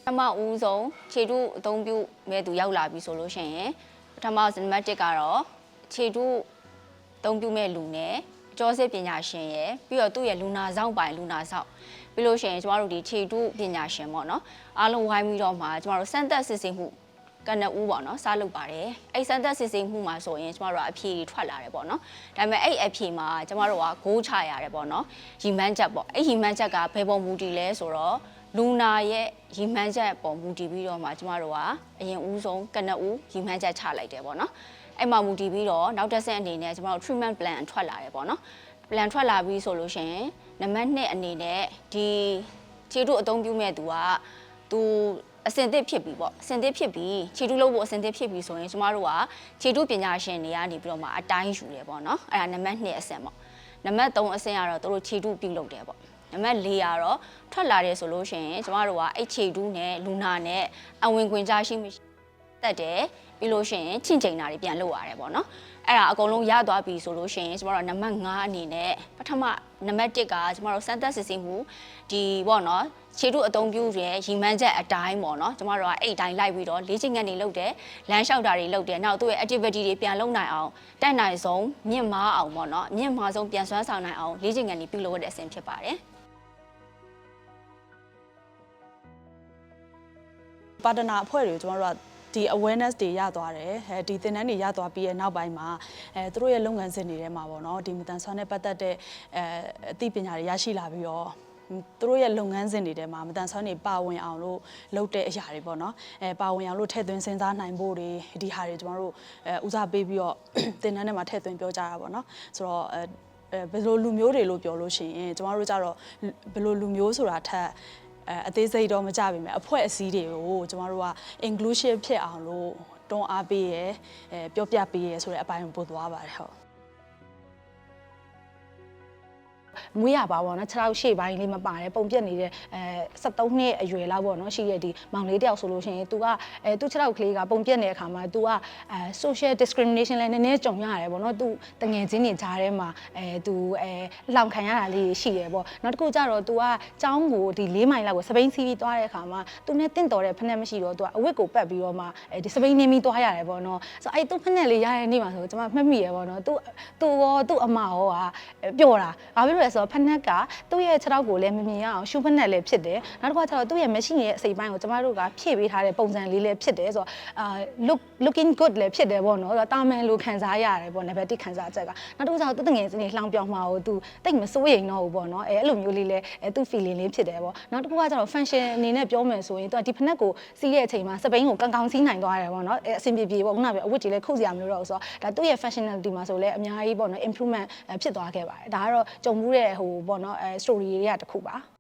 ပထမဦးဆုံးခြေတုအသုံးပြုမဲ့သူရောက်လာပြီဆိုလို့ရှိရင်ပထမနံပါတ်1ကတော့ခြေတုအသုံးပြုမဲ့လူနဲ့ကျောစစ်ပညာရှင်ရယ်ပြီးတော့သူ့ရဲ့လူနာဆောင်ပိုင်လူနာဆောင်ပြီးလို့ရှိရင်ကျမတို့ဒီခြေတုပညာရှင်ပေါ့နော်အားလုံးဝိုင်းပြီးတော့မှကျမတို့စမ်းသပ်စစ်ဆေးမှုကနဦးပေါ့နော်စားလုပ်ပါတယ်အဲ့စမ်းသပ်စစ်ဆေးမှုမှာဆိုရင်ကျမတို့ကအဖြေထွက်လာတယ်ပေါ့နော်ဒါပေမဲ့အဲ့အဖြေမှာကျမတို့ကဂိုးချရတယ်ပေါ့နော်ရီမန်းချက်ပေါ့အဲ့ရီမန်းချက်ကဘယ်ပေါ်မူတည်လဲဆိုတော့လူနာရဲ့ရီမန်းချက်ပေါ်မူတည်ပြီးတော့မှကျမတို့ကအရင်ဦးဆုံးကနဦးရီမန်းချက်ချလိုက်တယ်ပေါ့နော်အဲ့မှာမူတည်ပြီးတော့နောက်တစ်ဆင့်အနေနဲ့ကျမတို့ treatment plan ထွက်လာတယ်ပေါ့နော် plan ထွက်လာပြီးဆိုလို့ရှိရင်နံပါတ်1အနေနဲ့ဒီခြေတုအသုံးပြုမဲ့သူကသူအစင်သစ်ဖြစ်ပြီပေါ့အစင်သစ်ဖြစ်ပြီခြေတုလုပ်ဖို့အစင်သစ်ဖြစ်ပြီဆိုရင်ကျမတို့ကခြေတုပညာရှင်တွေကနေပြီးတော့မှအတိုင်းယူတယ်ပေါ့နော်အဲ့ဒါနံပါတ်2အဆင့်ပေါ့နံပါတ်3အဆင့်ကတော့တို့ခြေတုပြုလုပ်တယ်ပေါ့နံပါတ်4ကတော့ထွက်လာတယ်ဆိုလို့ရှိရင်ကျမတို့ကအဲ့ခြေတုနဲ့လူနာနဲ့အဝင်ခွင်ကြားရှိမရှိတက်တယ်ပြီးလို့ရှိရင်ချင့်ချိန်တာတွေပြန်လုပ်ရတယ်ပေါ့နော်အဲ့ဒါအကုန်လုံးရသွားပြီဆိုလို့ရှိရင်ကျမတို့နံပါတ်5အနေနဲ့ပထမနံပါတ်1ကကျမတို့စမ်းသပ်စစ်ဆေးမှုဒီပေါ့နော်ခြေတုအသုံးပြုရဲ့ရီမန်းချက်အတိုင်းပေါ့နော်ကျမတို့ကအဲ့အတိုင်းလိုက်ပြီးတော့လေ့ကျင့်ခန်းတွေလုပ်တယ်လမ်းလျှောက်တာတွေလုပ်တယ်နောက်သူ့ရဲ့ activity တွေပြန်လုပ်နိုင်အောင်တက်နိုင်ဆုံးမြင့်မားအောင်ပေါ့နော်မြင့်မားဆုံးပြန်စွမ်းဆောင်နိုင်အောင်လေ့ကျင့်ခန်းတွေပြုလုပ်ရတဲ့အဆင့်ဖြစ်ပါတယ်ပါတနာအဖွဲ့တွေကိုကျွန်တော်တို့ကဒီ awareness တွေရသွားတယ်ဒီသင်တန်းတွေရသွားပြီးရဲ့နောက်ပိုင်းမှာသူတို့ရဲ့လုပ်ငန်းစဉ်တွေထဲမှာပေါ့နော်ဒီမတန်ဆွမ်းနဲ့ပတ်သက်တဲ့အသိပညာတွေရရှိလာပြီးတော့သူတို့ရဲ့လုပ်ငန်းစဉ်တွေထဲမှာမတန်ဆွမ်းတွေပါဝင်အောင်လို့လုပ်တဲ့အရာတွေပေါ့နော်ပါဝင်အောင်လို့ထည့်သွင်းစဉ်းစားနိုင်ဖို့တွေဒီဟာတွေကျွန်တော်တို့ဦးစားပေးပြီးတော့သင်တန်းထဲမှာထည့်သွင်းပြောကြတာပေါ့နော်ဆိုတော့ဘယ်လိုလူမျိုးတွေလို့ပြောလို့ရှိရင်ကျွန်တော်တို့ကြတော့ဘယ်လိုလူမျိုးဆိုတာထက်အသေးစိတ်တော့မကြပါဘူးအဖွဲ့အစည်းတွေကိုကျမတို့က inclusive ဖြစ်အောင်လို့တွန်းအားပေးရယ်ပြောပြပေးရယ်ဆိုတဲ့အပိုင်းကိုပို့သွားပါတယ်ဟုတ်မွေးရပါဘောနော်6လောက်ရှေ့ပိုင်းလေးမပါတယ်ပုံပြက်နေတဲ့73နှစ်အရွယ်လောက်ပေါ့နော်ရှိရဲ့ဒီမောင်လေးတယောက်ဆိုလို့ရှိရင် तू ကသူ့6လောက်ကလေးကပုံပြက်နေတဲ့အခါမှာ तू ကsocial discrimination လည်းနည်းနည်းကြုံရတယ်ပေါ့နော် तू တငယ်ချင်းတွေကြားထဲမှာ तू လောင်ခံရတာလေးရှိရပေါ့နောက်တစ်ခုကျတော့ तू ကကျောင်းကိုဒီ4မိုင်လောက်ကိုစပိန်စီးပြီးသွားတဲ့အခါမှာ तू နဲ့တင့်တော်တဲ့ဖက်နဲ့မရှိတော့ तू ကအဝတ်ကိုပတ်ပြီးတော့မှဒီစပိန်နေပြီးသွားရတယ်ပေါ့နော်ဆိုအဲ့ तू ဖက်နဲ့လေးရတဲ့နေ့မှာဆိုကျွန်မမှတ်မိရပေါ့နော် तू ရောသူ့အမရောပျော်တာဘာဖြစ်လို့လဲဆိုတော့ဖက်နက်ကသူ့ရဲ့6ထောက်ကိုလည်းမမြင်ရအောင်ရှူဖက်နက်လည်းဖြစ်တယ်နောက်တစ်ခါကျတော့သူ့ရဲ့ machine ရဲ့အစိပ်ပိုင်းကိုကျမတို့ကဖြည့်ပေးထားတဲ့ပုံစံလေးလည်းဖြစ်တယ်ဆိုတော့looking good လည်းဖြစ်တယ်ပေါ့နော်ဆိုတော့တာမန်လိုခံစားရတယ်ပေါ့ level 1ခံစားချက်ကနောက်တစ်ခါကျတော့သူ့တငယ်ချင်းတွေလှောင်ပြောင်းမှာကိုသူတိတ်မစိုးရိမ်တော့ဘူးပေါ့နော်အဲ့လိုမျိုးလေးလည်းသူ့ feeling လေးဖြစ်တယ်ပေါ့နောက်တစ်ခုကကျတော့ function အနေနဲ့ပြောမယ်ဆိုရင်သူကဒီဖက်နက်ကိုစီးတဲ့အချိန်မှာစပိန်ကိုကောင်းစီးနိုင်သွားတယ်ပေါ့နော်အဆင်ပြေပြေပေါ့ခုနကပြောအဝတ်ကြီးလည်းခုတ်စရာမလိုတော့ဘူးဆိုတော့ဒါသူ့ရဲ့ functionality မှာဆိုလည်းအများကြီးပေါ့နော် improvement ဖြစ်သွားခဲ့ပါတယ်ဒါကတော့ကြုံမှုတဲ့ဟိုပေါ့နော်story တွေကတခုပါ